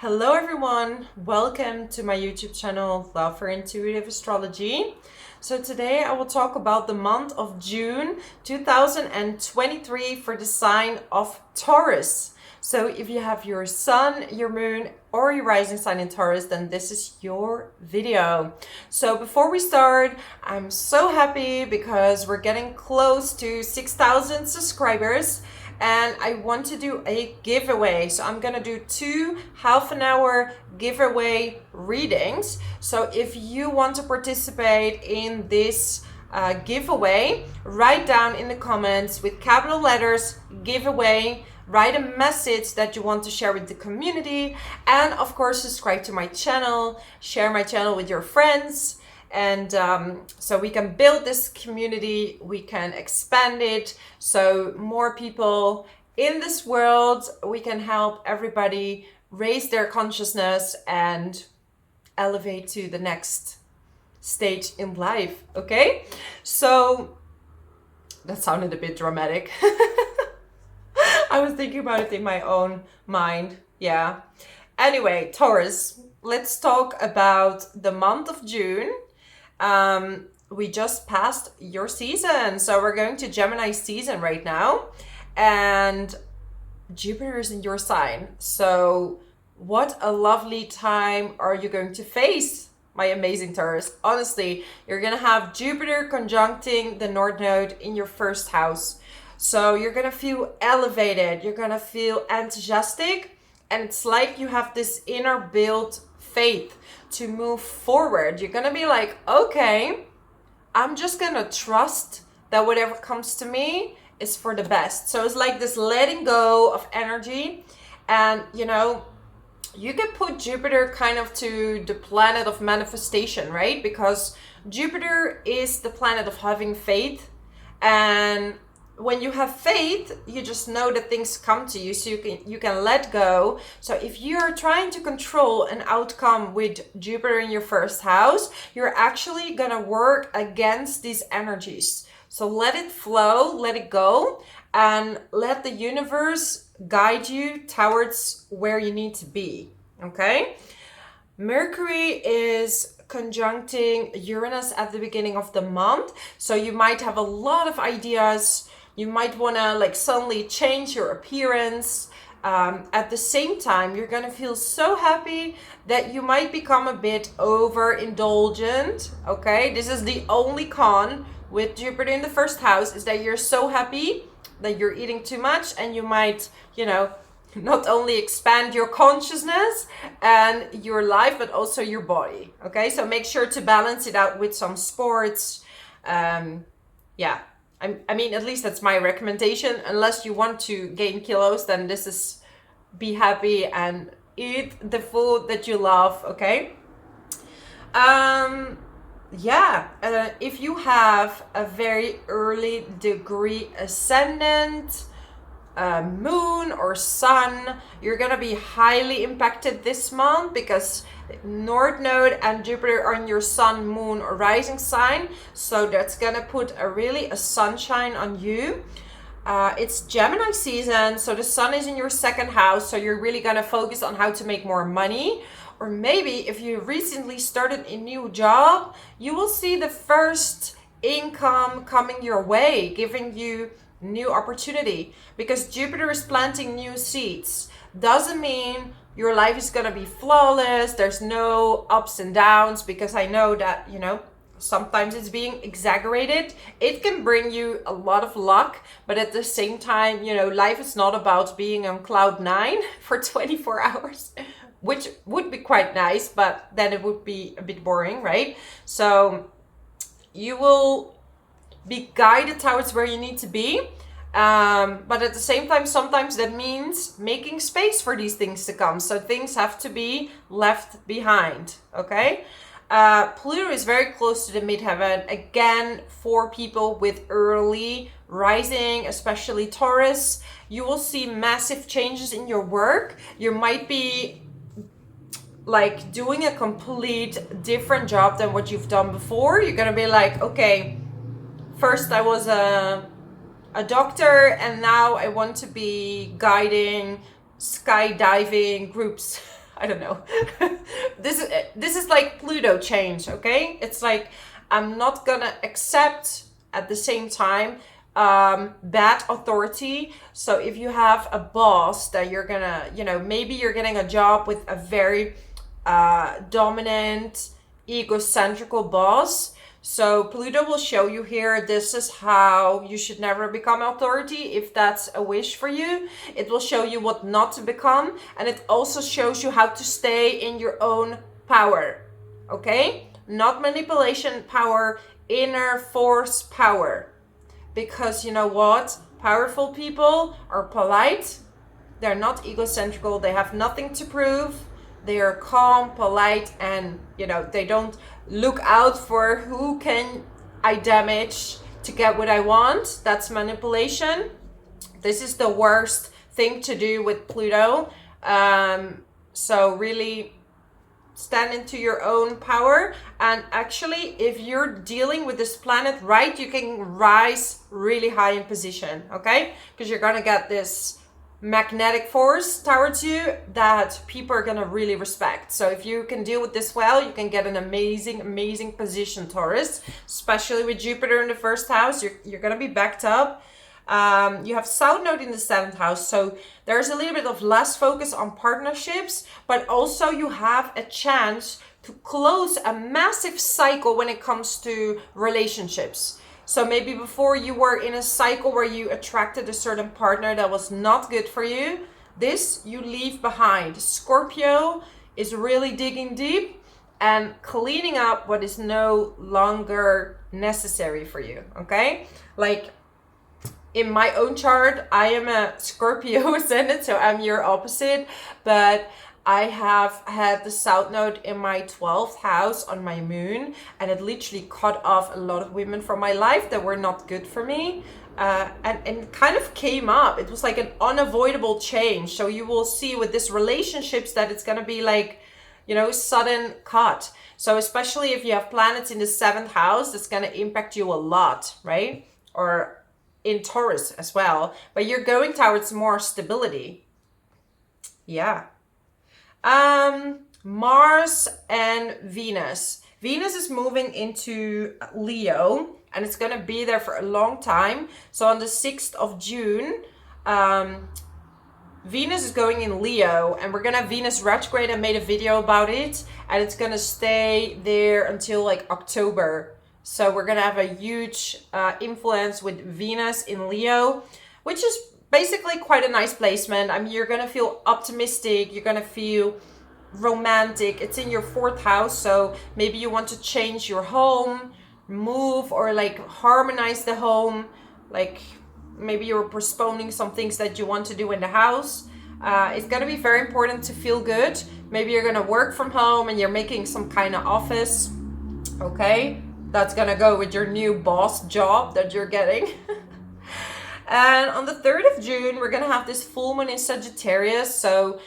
Hello everyone, welcome to my YouTube channel, Love for Intuitive Astrology. So today I will talk about the month of June 2023 for the sign of Taurus. So if you have your sun, your moon, or your rising sign in Taurus, then this is your video. So before we start, I'm so happy because we're getting close to 6,000 subscribers. And I want to do a giveaway. So I'm gonna do 2 half-an-hour giveaway readings. So if you want to participate in this giveaway, write down in the comments with capital letters giveaway, write a message that you want to share with the community, and of course subscribe to my channel, share my channel with your friends. And so we can build this community, we can expand it, so more people in this world, we can help everybody raise their consciousness and elevate to the next stage in life, okay? So that sounded a bit dramatic. I was thinking about it in my own mind, yeah. Anyway, Taurus, let's talk about the month of June. We just passed your season, so we're going to Gemini season right now, and Jupiter is in your sign. So what a lovely time are you going to face, my amazing Taurus. Honestly, you're gonna have Jupiter conjuncting the North Node in your first house, so you're gonna feel elevated, you're gonna feel enthusiastic, and it's like you have this inner built faith to move forward. You're gonna be like, okay, I'm just gonna trust that whatever comes to me is for the best. So it's like this letting go of energy. And you know, you can put Jupiter kind of to the planet of manifestation, right? Because Jupiter is the planet of having faith, and when you have faith, you just know that things come to you, so you can let go. So if you're trying to control an outcome with Jupiter in your first house, you're actually gonna work against these energies. So let it flow, let it go, and let the universe guide you towards where you need to be, okay? Mercury is conjuncting Uranus at the beginning of the month, so you might have a lot of ideas. You might want to like suddenly change your appearance. At the same time, you're going to feel so happy that you might become a bit overindulgent. Okay, this is the only con with Jupiter in the first house, is that you're so happy that you're eating too much, and you might, you know, not only expand your consciousness and your life, but also your body. Okay, so make sure to balance it out with some sports. Yeah. I mean, at least that's my recommendation. Unless you want to gain kilos, then this is be happy and eat the food that you love, okay? If you have a very early degree ascendant, moon or sun, you're gonna be highly impacted this month because North Node and Jupiter are in your sun, moon, or rising sign. So that's gonna put a sunshine on you. It's Gemini season, so the sun is in your second house, so you're really gonna focus on how to make more money. Or maybe if you recently started a new job, you will see the first income coming your way, giving you new opportunity, because Jupiter is planting new seeds. Doesn't mean your life is gonna be flawless, there's no ups and downs, because I know that, you know, sometimes it's being exaggerated. It can bring you a lot of luck, but at the same time, you know, life is not about being on cloud 9 for 24 hours, which would be quite nice, but then it would be a bit boring, right? So you will be guided towards where you need to be, but at the same time, sometimes that means making space for these things to come. So things have to be left behind, okay? Pluto is very close to the midheaven. Again, for people with early rising, especially Taurus, you will see massive changes in your work. You might be like doing a complete different job than what you've done before. You're gonna be like, okay, first I was a doctor, and now I want to be guiding skydiving groups. I don't know. This is like Pluto change, okay? It's like I'm not gonna accept at the same time bad authority. So if you have a boss that you're gonna, you know, maybe you're getting a job with a very dominant, egocentrical boss. So Pluto will show you here, this is how you should never become authority if that's a wish for you. It will show you what not to become, and it also shows you how to stay in your own power, okay? Not manipulation power, inner force power. Because you know what? Powerful people are polite. They're not egocentrical. They have nothing to prove. They are calm, polite, and you know, they don't look out for who can I damage to get what I want. That's manipulation. This is the worst thing to do with Pluto. So really stand into your own power. And actually, if you're dealing with this planet right, you can rise really high in position, okay? Because you're gonna get this magnetic force towards you that people are gonna really respect. So if you can deal with this well, you can get an amazing position, Taurus, especially with Jupiter in the first house. You're gonna be backed up. You have South Node in the 7th house, so there's a little bit of less focus on partnerships, but also you have a chance to close a massive cycle when it comes to relationships. So maybe before you were in a cycle where you attracted a certain partner that was not good for you. This you leave behind. Scorpio is really digging deep and cleaning up what is no longer necessary for you, okay? Like in my own chart, I am a Scorpio ascendant, so I'm your opposite, but I have had the South Node in my 12th house on my moon, and it literally cut off a lot of women from my life that were not good for me. And it kind of came up. It was like an unavoidable change. So you will see with this relationships that it's going to be like, you know, sudden cut. So especially if you have planets in the 7th house, that's going to impact you a lot, right? Or in Taurus as well. But you're going towards more stability. Yeah. Mars and Venus. Venus is moving into Leo, and it's going to be there for a long time. So on the 6th of June, Venus is going in Leo, and we're going to have Venus retrograde. I made a video about it, and it's going to stay there until like October. So we're going to have a huge influence with Venus in Leo, which is basically quite a nice placement. I mean, you're going to feel optimistic. You're going to feel romantic. It's in your 4th house. So maybe you want to change your home, move, or like harmonize the home. Like maybe you're postponing some things that you want to do in the house. It's going to be very important to feel good. Maybe you're going to work from home and you're making some kind of office. Okay. That's going to go with your new boss job that you're getting. And on the 3rd of June, we're going to have this full moon in Sagittarius. So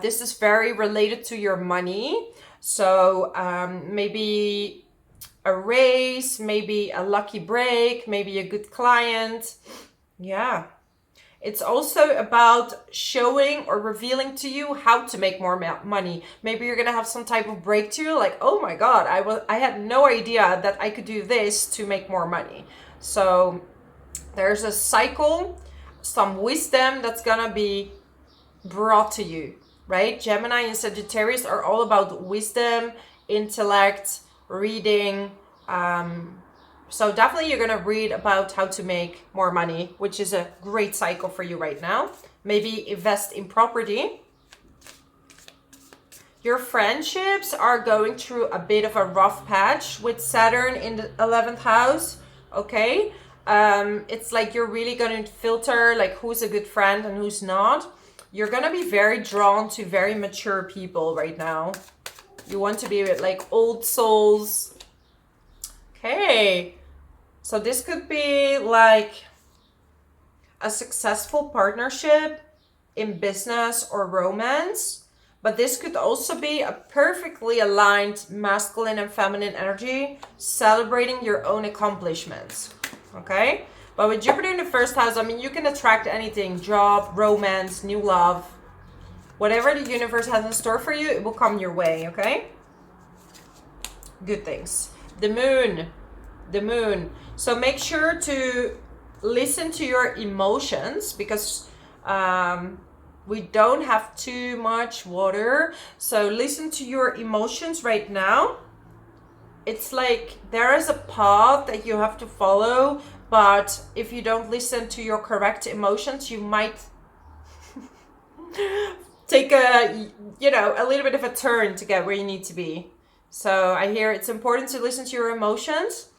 this is very related to your money. So maybe a raise, maybe a lucky break, maybe a good client. Yeah. It's also about showing or revealing to you how to make more money. Maybe you're going to have some type of breakthrough like, oh my God, I had no idea that I could do this to make more money. So there's a cycle, some wisdom that's going to be brought to you, right? Gemini and Sagittarius are all about wisdom, intellect, reading. So definitely you're going to read about how to make more money, which is a great cycle for you right now. Maybe invest in property. Your friendships are going through a bit of a rough patch with Saturn in the 11th house, okay? It's like you're really going to filter like who's a good friend and who's not. You're going to be very drawn to very mature people right now. You want to be with like old souls. Okay. So this could be like a successful partnership in business or romance, but this could also be a perfectly aligned masculine and feminine energy, celebrating your own accomplishments, okay? But with Jupiter in the 1st house, I mean, you can attract anything, job, romance, new love, whatever the universe has in store for you, it will come your way, okay? Good things. The moon. So make sure to listen to your emotions, because we don't have too much water. So listen to your emotions right now. It's like there is a path that you have to follow, but if you don't listen to your correct emotions, you might take a little bit of a turn to get where you need to be. So I hear it's important to listen to your emotions.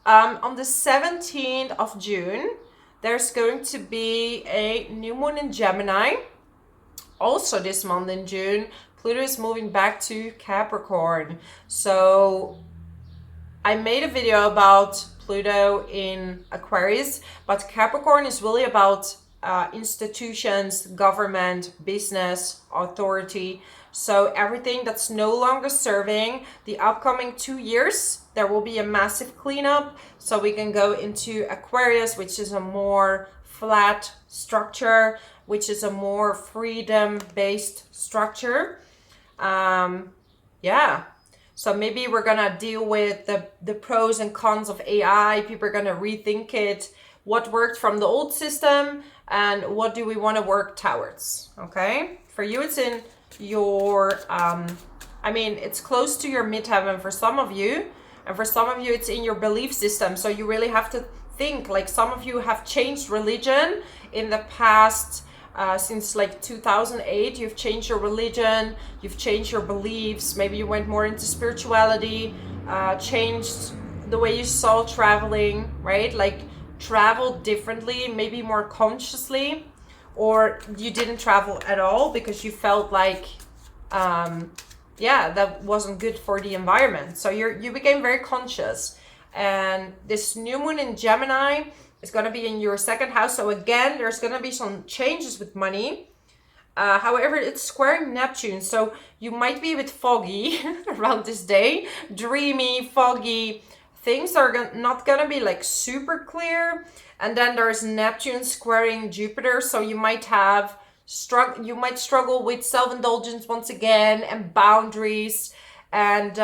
On the 17th of June, there's going to be a new moon in Gemini. Also this month in June, Pluto is moving back to Capricorn. So I made a video about Pluto in Aquarius, but Capricorn is really about institutions, government, business, authority. So everything that's no longer serving. The upcoming 2 years, there will be a massive cleanup. So we can go into Aquarius, which is a more flat structure, which is a more freedom-based structure. So maybe we're gonna deal with the pros and cons of AI. People are gonna rethink it, what worked from the old system, and what do we want to work towards, okay? For you, it's in your, it's close to your midheaven for some of you, and for some of you, it's in your belief system. So you really have to think, like some of you have changed religion in the past, since like 2008, you've changed your religion, you've changed your beliefs, maybe you went more into spirituality, changed the way you saw traveling, right? Like travel differently, maybe more consciously, or you didn't travel at all because you felt like, that wasn't good for the environment. So you became very conscious. And this new moon in Gemini, it's going to be in your second house. So again, there's going to be some changes with money. However, it's squaring Neptune. So you might be a bit foggy around this day. Dreamy, foggy. Things are not going to be like super clear. And then there's Neptune squaring Jupiter. So you might struggle with self-indulgence once again, and boundaries. And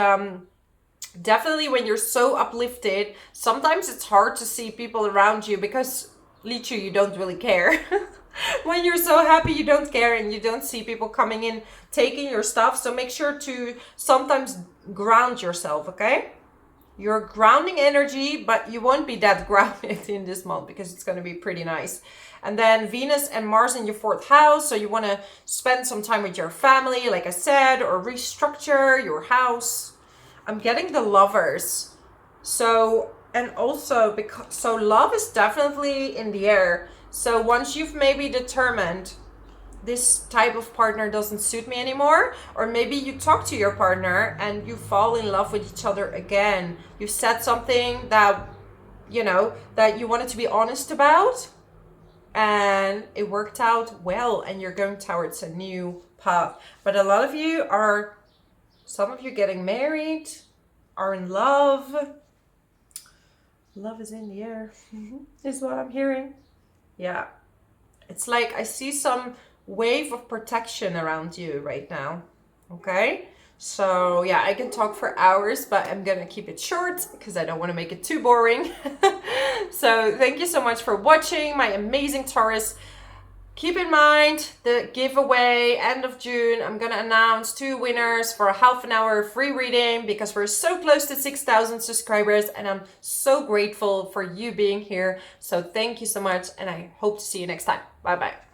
definitely when you're so uplifted, sometimes it's hard to see people around you because literally you don't really care. When you're so happy, you don't care, and you don't see people coming in taking your stuff. So make sure to sometimes ground yourself, okay? You're grounding energy, but you won't be that grounded in this month because it's going to be pretty nice. And then Venus and Mars in your fourth house. So you want to spend some time with your family, like I said, or restructure your house. I'm getting the Lovers. So, and also so love is definitely in the air. So once you've maybe determined this type of partner doesn't suit me anymore, or maybe you talk to your partner and you fall in love with each other again. You said something that, that you wanted to be honest about, and it worked out well, and you're going towards a new path. But a lot of you some of you getting married, are in love. Love is in the air, is what I'm hearing. Yeah. It's like I see some wave of protection around you right now. Okay? So yeah, I can talk for hours, but I'm gonna keep it short because I don't want to make it too boring. So thank you so much for watching, my amazing Taurus. Keep in mind the giveaway, end of June. I'm going to announce 2 winners for a half an hour free reading because we're so close to 6,000 subscribers, and I'm so grateful for you being here. So thank you so much, and I hope to see you next time. Bye-bye.